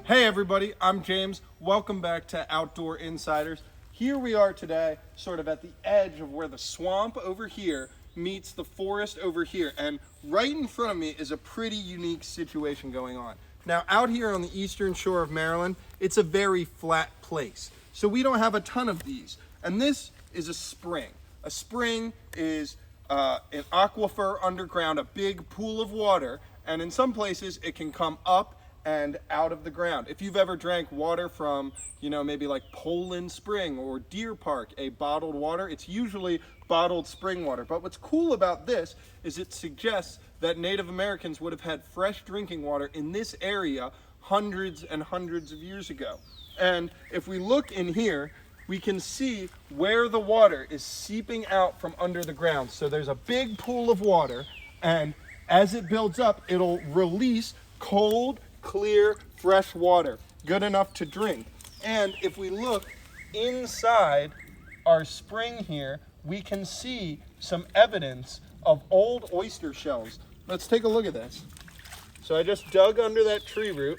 Hey everybody, I'm James. Welcome back to Outdoor Insiders. Here we are today, sort of at the edge of where the swamp over here meets the forest over here. And right in front of me is a pretty unique situation going on. Now, out here on the eastern shore of Maryland, it's a very flat place. So we don't have a ton of these. And this is a spring. A spring is an aquifer underground, a big pool of water. And in some places, it can come up and out of the ground. If you've ever drank water from, maybe like Poland Spring or Deer Park, a bottled water, it's usually bottled spring water. But what's cool about this is it suggests that Native Americans would have had fresh drinking water in this area hundreds and hundreds of years ago. And if we look in here, we can see where the water is seeping out from under the ground. So there's a big pool of water, and as it builds up, it'll release cold, clear, fresh water, good enough to drink. And if we look inside our spring here, we can see some evidence of old oyster shells. Let's take a look at this. So I just dug under that tree root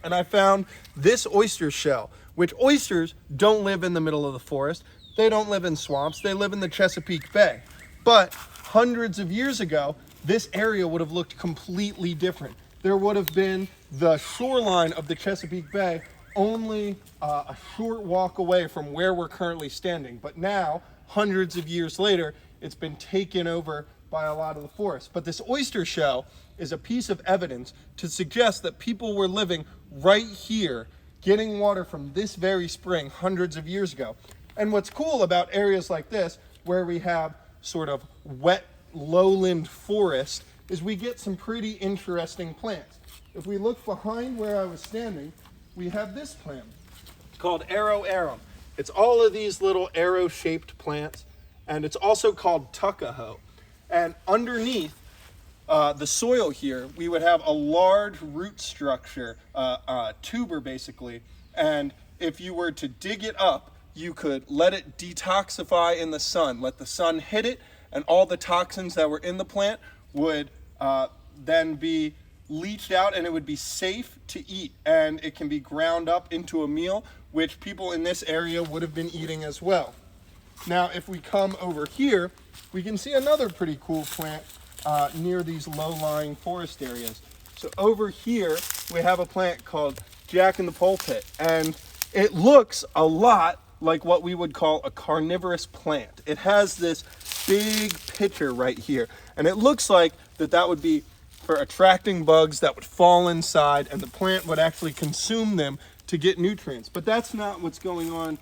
and I found this oyster shell, which oysters don't live in the middle of the forest. They don't live in swamps. They live in the Chesapeake Bay. But hundreds of years ago, this area would have looked completely different. There would have been the shoreline of the Chesapeake Bay only a short walk away from where we're currently standing. But now, hundreds of years later, it's been taken over by a lot of the forest. But this oyster shell is a piece of evidence to suggest that people were living right here, getting water from this very spring hundreds of years ago. And what's cool about areas like this, where we have sort of wet lowland forest, is we get some pretty interesting plants. If we look behind where I was standing, we have this plant called arrow arum. It's all of these little arrow-shaped plants, and it's also called tuckahoe. And underneath the soil here, we would have a large root structure, tuber basically, and if you were to dig it up, you could let it detoxify in the sun, let the sun hit it, and all the toxins that were in the plant would then be leached out, and it would be safe to eat, and it can be ground up into a meal, which people in this area would have been eating as well. Now, if we come over here, we can see another pretty cool plant near these low-lying forest areas. So over here, we have a plant called Jack-in-the-Pulpit, and it looks a lot like what we would call a carnivorous plant. It has this big pitcher right here, and it looks like that would be for attracting bugs that would fall inside, and the plant would actually consume them to get nutrients. But that's not what's going on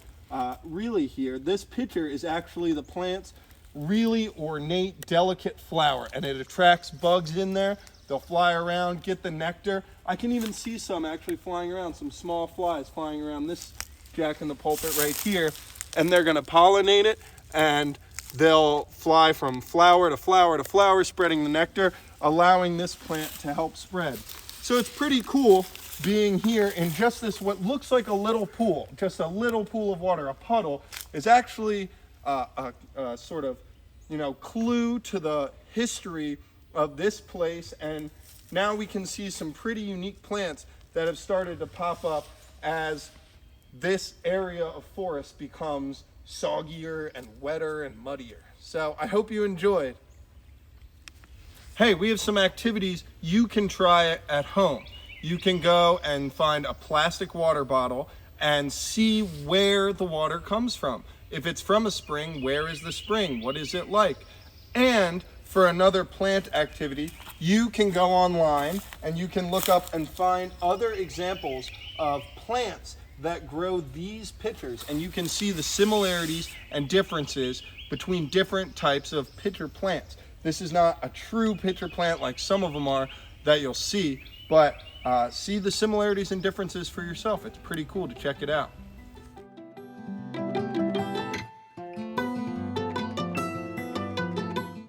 really here. This pitcher is actually the plant's really ornate, delicate flower, and it attracts bugs in there. They'll fly around, get the nectar. I can even see some actually flying around, some small flies flying around this Jack-in-the-Pulpit right here, and they're going to pollinate it, and they'll fly from flower to flower to flower, spreading the nectar, allowing this plant to help spread. So it's pretty cool being here in just this, what looks like a little pool, just a little pool of water. A puddle is actually a sort of, clue to the history of this place. And now we can see some pretty unique plants that have started to pop up as this area of forest becomes soggier and wetter and muddier. So I hope you enjoyed. Hey, we have some activities you can try at home. You can go and find a plastic water bottle and see where the water comes from. If it's from a spring, where is the spring? What is it like? And for another plant activity, you can go online and you can look up and find other examples of plants that grow these pitchers, and you can see the similarities and differences between different types of pitcher plants. This is not a true pitcher plant like some of them are that you'll see, but see the similarities and differences for yourself. It's pretty cool to check it out.